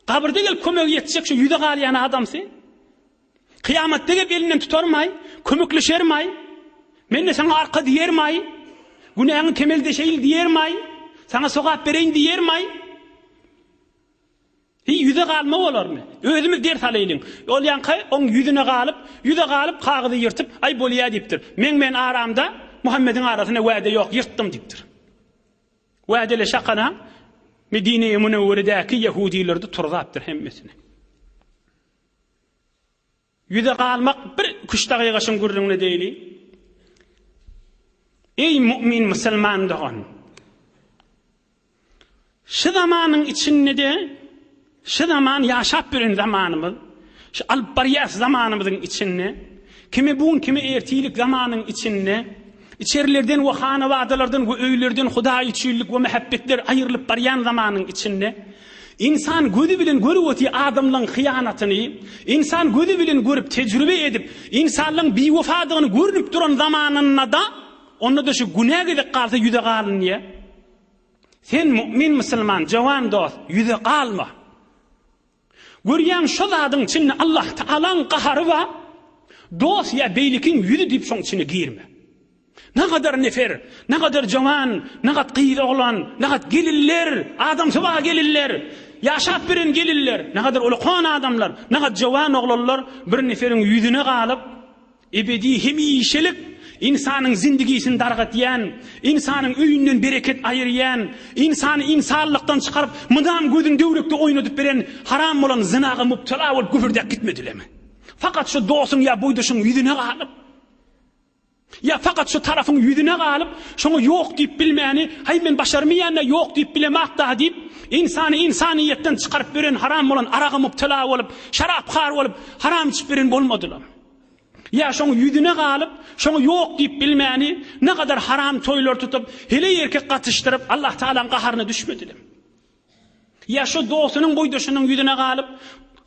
Kabrda gel kömegi ýetjek şu ýüde galýan adamsy. Kıyamatda gelip elinden tutarmay, kömekleşermay. Menne sana arka diýermay. Günäňi kemelde şeýil diýermay. Sana sogap bereýin diýermay. Ýüze galma bolarmy? Özümiz ders alaýlyň. Ol ýanky oň ýüzüne galyp kagydy ýyrtyp, ay bolýar diýipdir. Men aramda Muhammediň arasyna wäde ýok, ýyrtdym diýipdir. Wädele şakana Medine-i Munawwaradäki Yahudilerdi turzapdyr hemmesini. Ýüze galmak bir kuşdagy gaşyn gürrüňle diýili. Ey mümin musulman dogan. Şu zamanyň içinde de şu zaman yaşap bilen zamanımız, şu albariyas zamanımızın içinde, kimi bugün kimi ertilik zamanın içinde, içerilerden ve hanavadalardan ve öylerden Hudaý üçünlik ve mehabbetler ayrılıp baryan zamanın içinde, insan gözü bilen görüp adamlaryň hıýanatyny, insan gözü bilen görüp tecrübe edip, insanlaryň bewefadygyny görüp duran zamanynda da, onda da şu günah edip galsa ýüze galyn diýe. Sen mümin musulman, jawan dost, ýüze galma. Görýän şu zadyň içinde Allah Taalaň gahary we dost ýa beýlikiň ýüzi diýip şoň içine girme. Ne kadar nefer, ne kadar jawan, ne kadar gyýda olan, ne kadar geliller, adam soba geliller, ýaşap bilen geliller, ne kadar ulukhan adamlar, ne kadar jawan oglanlar bir neferin ýüzüne galyp ebedi hemişelik insanın zindigisini dargatayan, insanın öýünden bereket aýyrýan, insany insanlykdan çykaryp mydam gözüň döwrekde oýnadyp beren haram bolan zinaga mubtala bolup güfürde gitmedilermi? Fakat şu dostuň ya buýduşyň ýüzüne galyp, ya fakat şu tarafın ýüzüne galyp, şoňa ýok diýip bilmäni, hay men başarmaýanna ýok diýip bilemek da diýip, insany insaniýetden çykaryp beren haram bolan araga mubtala bolup, şarapkar bolup, haram içip beren bolmadylar. Ya şoňa ýüzüne galyp, şoňa ýok diýip bilmäni, ne kadar haram toýlar tutup, hele erkek gatışdyryp Allah Taalaň gaharyna düşmediler. Ya şu dostunyň buýduşynyň ýüzüne galyp,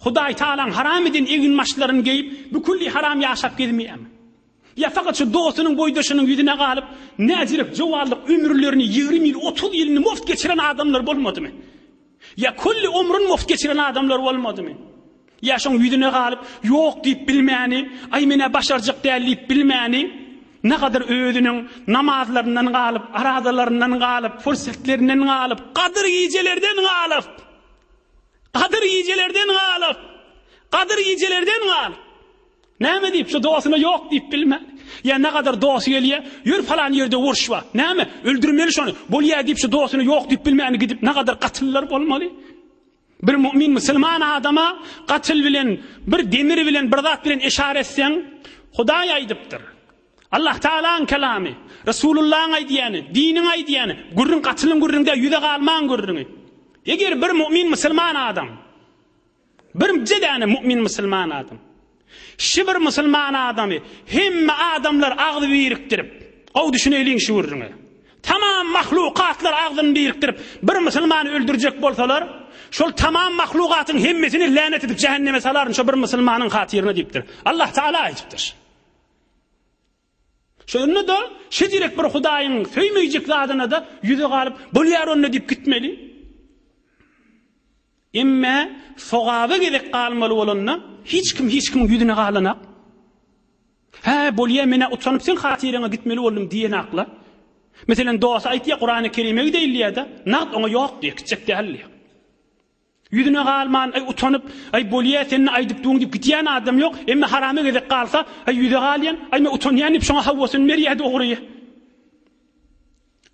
Hudaý Taalaň haram edin egin maşlaryny geyip, bukulli haram ýaşap gezmeýärmi? Ya fakat şu dostunyň boýdaşynyň ýüzüne galyp, näzirek jowanlyk ömürlerini 20 ýyl, 30 ýylyny muft geçiren adamlar bolmadymy? Ya kulli ömrüni muft geçiren adamlar bolmadymy? Ya şoň ýüzüne galyp, ýok diýip bilmäni, ay mene başarjak diýip bilmäni, ne kadar özüniň namazlaryndan galyp, aradalaryndan galyp, fursatlerinden galyp, gadyr ýejelerden galyp, gadyr ýejelerden galyp. Näme diýip şu dosyna ýok diýip bilme. Ya ne kadar dosy gelýär, ýür falan ýerde urşwa. Näme? Öldürmeli şonu. Bolýar diýip şu dosyna ýok diýip bilmäni gidip ne kadar gatyllar bolmaly? Bir mümin musulman adama gatyl bilen, bir demir bilen, bir zat bilen işare etseň, Hudaý aýdypdyr. Allah Taalaň kelamy, Resulullahyň aýdýany, diniň aýdýany, gurrun gatylyň gurrunde ýüze galman gurruny. Eger bir mümin musulman adam, bir jedäne mümin musulman adam, şibir musulman adamy hemme adamlar agdy biriktirip o düşüneýliň şu gurruny. Tamam mahlukatlar agdyny biriktirip bir musulmany öldürjek bolsalar, şol tamam mahlukatyň hemmesini lanet edip cehenneme salaryn şu bir musulmanyň hatyryna diýipdir. Allah Taala aýdypdyr. Şonu da şedirek bir Hudaýyň söýmeyjek zadyna da ýüze galyp bolýar onu diýip gitmeli. Emme sogaby gezek galmaly bolanna hiç kim ýüzüne galanak. Ha bolýar mene utanyp sen hatyryňa gitmeli boldum diýen akla. Meselen dosa aýtýar Qur'any Kerime diýilýär-de, naqd oňa ýok diýip gitjek däl. Ýüzüne galman, ay utanyp, ay bolýar seni aýdyp duň diýip gitýän adam ýok, emme haramy gezek galsa, ay ýüze galýan, ay men utanýan diýip şoňa hawwasyny berýärdi ogry.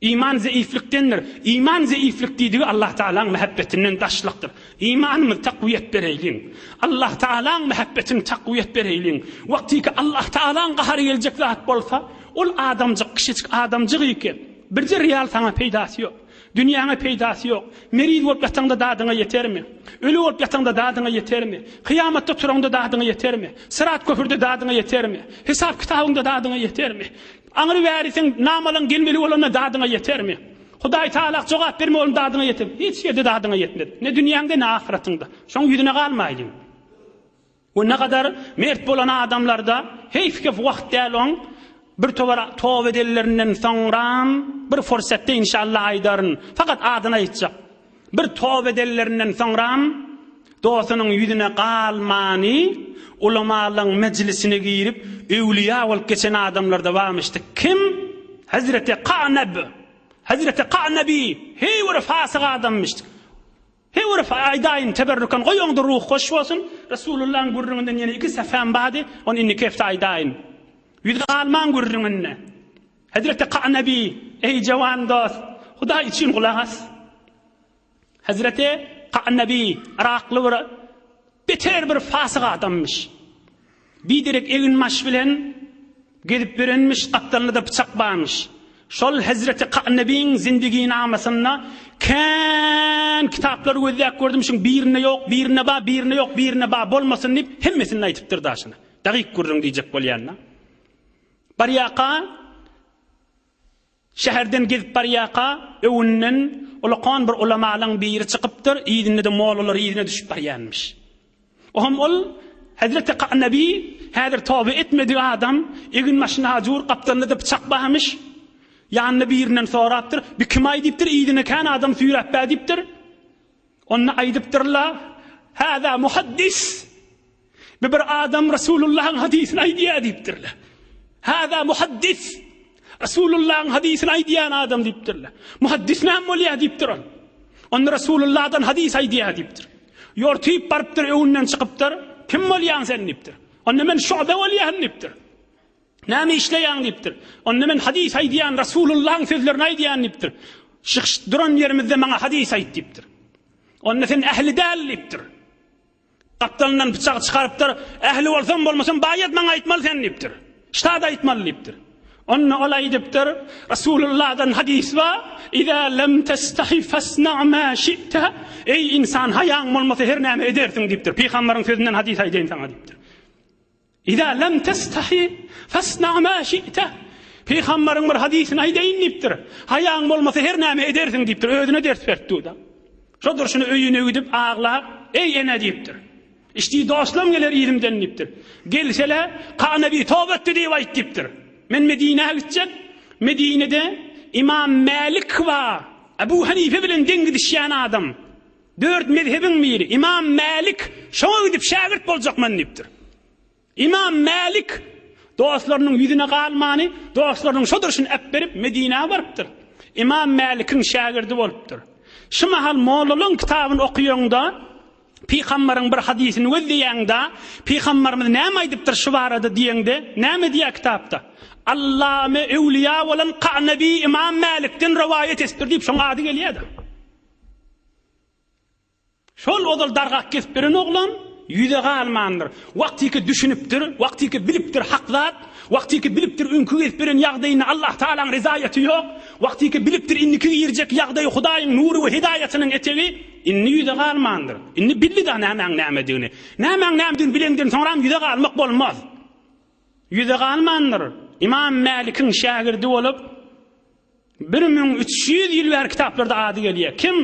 İman zayıflıktandır. İman zayıflık dediği Allah Teala'nın muhabbetinden taşlıktır. İmanımız takviyet bereylin. Allah Teala'nın muhabbetini takviyet bereylin. Vakti ki Allah Teala'nın qaharı gelecek zat bolsa, ol adamcık, kişicik adamcık iki. Birce real sana peydası yok. Dünyana peydası yok. Merid olup yatağında dadına yeter mi? Ölü olup yatağında dadına yeter mi? Kıyamatta turağında dadına yeter mi? Sırat köprüde dadına yeter mi? Hesap kitabında dadına yeter mi? Anırı verirsen namalan gelmeli olana dadına yeter mi? Hudaý Taala jogap berme olun dadına yeter mi? Hiç yerde dadına yetmedi. Ne dünyanda ne ahiretinde. Şoň ýüzüne galmaýdy. O ne kadar mert bolan adamlarda heyfke wagt däl bir tawba edellerinden soňra bir fursatda inşallah aýdaryn. Fakat adyna aýtjak. Bir tawba edellerinden soňra dostunyň ýüzüne galmany ulamalyň meclisine girip ewliya bolup geçen adamlar da barmışdy. Kim? Hazreti Qanab. Hazreti Qanabi. Hey bir fasık adammış. Hey bir aýdaýyn teberrükan goýoňdy ruh hoş bolsun. Resulullah'ın gurrundan ýene 2 sefän bady onu inni kefte aýdaýyn. Ýüze galman gurrunna. Hazreti Qanabi, ey jawan dost, Hudaý üçin gulak as. Hazreti Qanabi araqly bir beter bir fasık adammış. Biderek egin maş bilen gedip berenmiş, atlarına da bıçak bağmış. Şol Hazreti Qanabiň zindigi namasyna kan kitaplar gözläp gördümşiň birine ýok, birine ba, birine ýok, birine ba bolmasyn diýip hemmesini aýtypdyr daşyna. Dagyk gurrun diýjek bolýanna. Baryaqa şäherden gezip baryaqa öwünden ulaqan bir ulamalyň biri çykypdyr, ýygyny de mollalar ýygyna düşüp barýanmış. Ohm ol Hazreti Qanabi häzir tawba etmedi adam, egin maşyna jur gapdyny da bıçak bağmış. Ýanyna birinden sorapdyr, bir kim aýdypdyr, ýygyny kan adam süýräp bädipdir. Onu aýdypdyrlar, hada muhaddis. Bir adam Resulullah'ın hadisini aýdýar diýipdirler. Hada muhaddis. Resulullah'ın hadisini aýdýan adam diýipdirler. Muhaddis näme bolýar diýipdir. Onu Resulullah'dan hadis aýdýar diýipdir. Ýortyp barıpdyr, öwünden çykypdyr. Kim bolýan sen diýipdir. Onu men şuba bolýan diýipdir. Näme işleýän diýipdir. Onda men hadis aýdýan Rasulullah'ın sözlerini aýdýan diýipdir. Şykyş duran yerimizde maňa hadis aýt diýipdir. Onda sen ähli däl diýipdir. Kaptandan bıçak çıkarıpdır. Ähli bolsan bolmasan baýat maňa aýtmaly sen diýipdir. Ştada aýtmaly diýipdir. Onda olay diýipdir. Rasulullah'dan hadis var. İza lam tastahi fasna' ma şi'ta. Ey insan haýaň bolmasa her näme edersiň diýipdir. Peýgamberiň sözünden hadis aýdýan saňa diýipdir. İza lam tastahi fasna' ma şi'ta. Peýgamberiň bir hadisini aýdýan diýipdir. Haýaň bolmasa her näme edersiň diýipdir. Özüne ders berdi da. Şodur şunu öýüne gidip ağlap, ey ene diýipdir. İşte dostlarım gelir ilimden diýipdir. Gelsele, Qanabi tövbe etdi diýip aýt diýipdir. Men Medine'ye gidecek. Medine'de İmam Malik var. Ebu Hanife bilen dengi dişýän adam. 4 mezhebin biri. İmam Malik şoňa gidip şagirt boljakman diýipdir. İmam Malik dostlarynyň ýüzüne galmany, dostlarynyň şodurşyny ep berip Medine'ye barypdyr. İmam Malik'in şagirdi bolupdyr. Şu mahal Mollalyň kitabyny okuýanda Peýgamberiň bir hadisini gözleýäňde Peýgamberimiz näme aýdypdyr şu barada diýende, näme diýär kitapda? Allame evliya bolan Qanabi İmam Malik'den rivayet etdir diýip şoňa ady gelýär. Şol odal dargak kesip beren oglan yüze galmandyr. Wagtyky düşünipdir, wagtyky bilipdir hak zat, wagtyky bilipdir ünkü kesip beren ýagdaýyny Allah Taalaň rizayaty ýok, wagtyky bilipdir inniki ýerjek ýagdaý Hudaýyň nury we hidayatynyň etegi, inni yüze galmandyr. Inni bildi da näme diýeni. Näme diýeni bilenden soňra yüze galmak bolmaz. Yüze galmandyr. İmam Malik'in şagirdi bolup 1300 ýyl ber kitaplarda ady gelýär. Kim?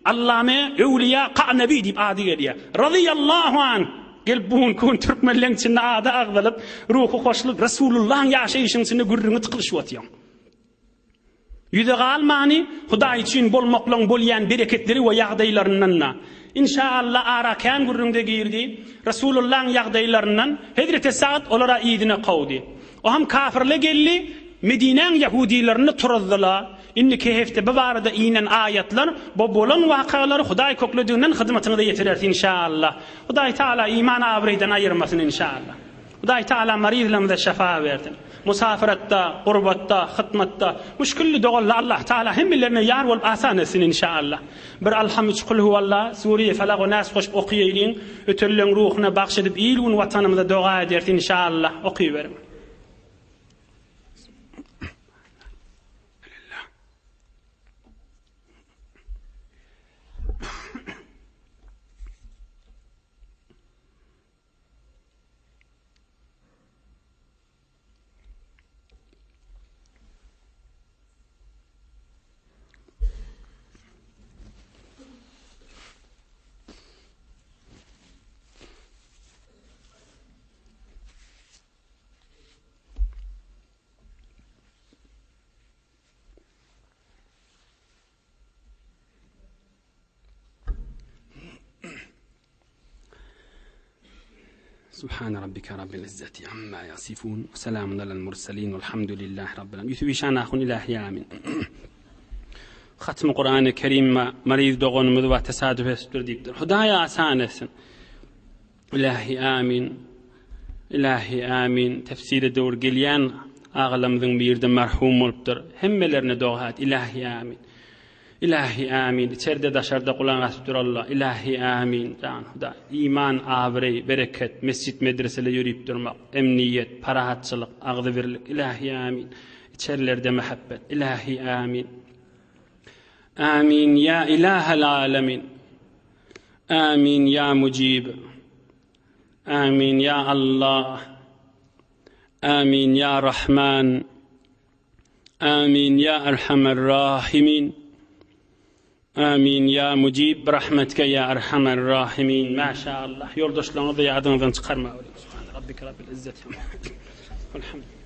Allame Evliya Qanabi diýip ady gelýär. Radiyallahu an. Gelip bugun kun türkmenleň içinde ady agdalyp, ruhu hoşlyk Rasulullah'ın ýaşaýyşyny içinde gürrüňi tıkylyşyp otýar. Yüze galmany Hudaý üçin bolmaklyň bolýan bereketleri we ýagdaýlaryndan. İnşallah arakan gürrüňde girdi. Rasulullah'ın ýagdaýlaryndan Hazreti Sa'd olara ýydyna gowdy. O ham kafirle geldi, Medine'nin Yahudilerini turuzdular. İnni kehefte bu barada inen ayetler, bu bolan wakaları Hudaý köklediğinden hizmetine de yetirirsin inşallah. Hudaý Taala iman abreyden ayırmasın inşallah. Hudaý Taala marizlerimize şefa versin. Musafirette, gurbatta, hizmette, müşkilli dogalla Allah Taala hemmelerine yar bolup asan etsin inşallah. Bir alhamd kul huvallah, Suriye Falaq we Nas goşup okuýaýyn, ötürleň ruhuna bagşadyp ýyl we watanymyza doga edersin inşallah. Okuýberin. Subhan rabbika rabbil izzati amma yasifun ve selamun alel murselin velhamdülillahi rabbil alamin. Yusufişan ahun ilahi amin. Hatm-ı Kur'an-ı Kerim mariz doğanımız ve tesadüf ettir deyipdir. Hudaya asan etsin. İlahi amin. İlahi amin. Tefsiri doğru gelyen ağlamızın bir yerde merhum olupdur. Hemmelerine dua et. İlahi amin. İlahi amin. İçeride daşarda kulağın asıptır Allah. İlahi amin. Huda iman, avrey, bereket, mescit, medresele yürüyüp durmak, emniyet, parahatçılık, ağzı verilik. İlahi amin. İçerilerde mehabbet. İlahi amin. Amin ya ilahel alemin. Amin ya mucib. Amin ya Allah. Amin ya Rahman. Amin ya Erhamer Rahimin. Amin ya mucib rahmetke ya Erhamer Rahimin. Maşallah. Yoldaşlarına da yardımdan çıkarma. Subhan rabbike rabbil izzati. Elhamdülillah.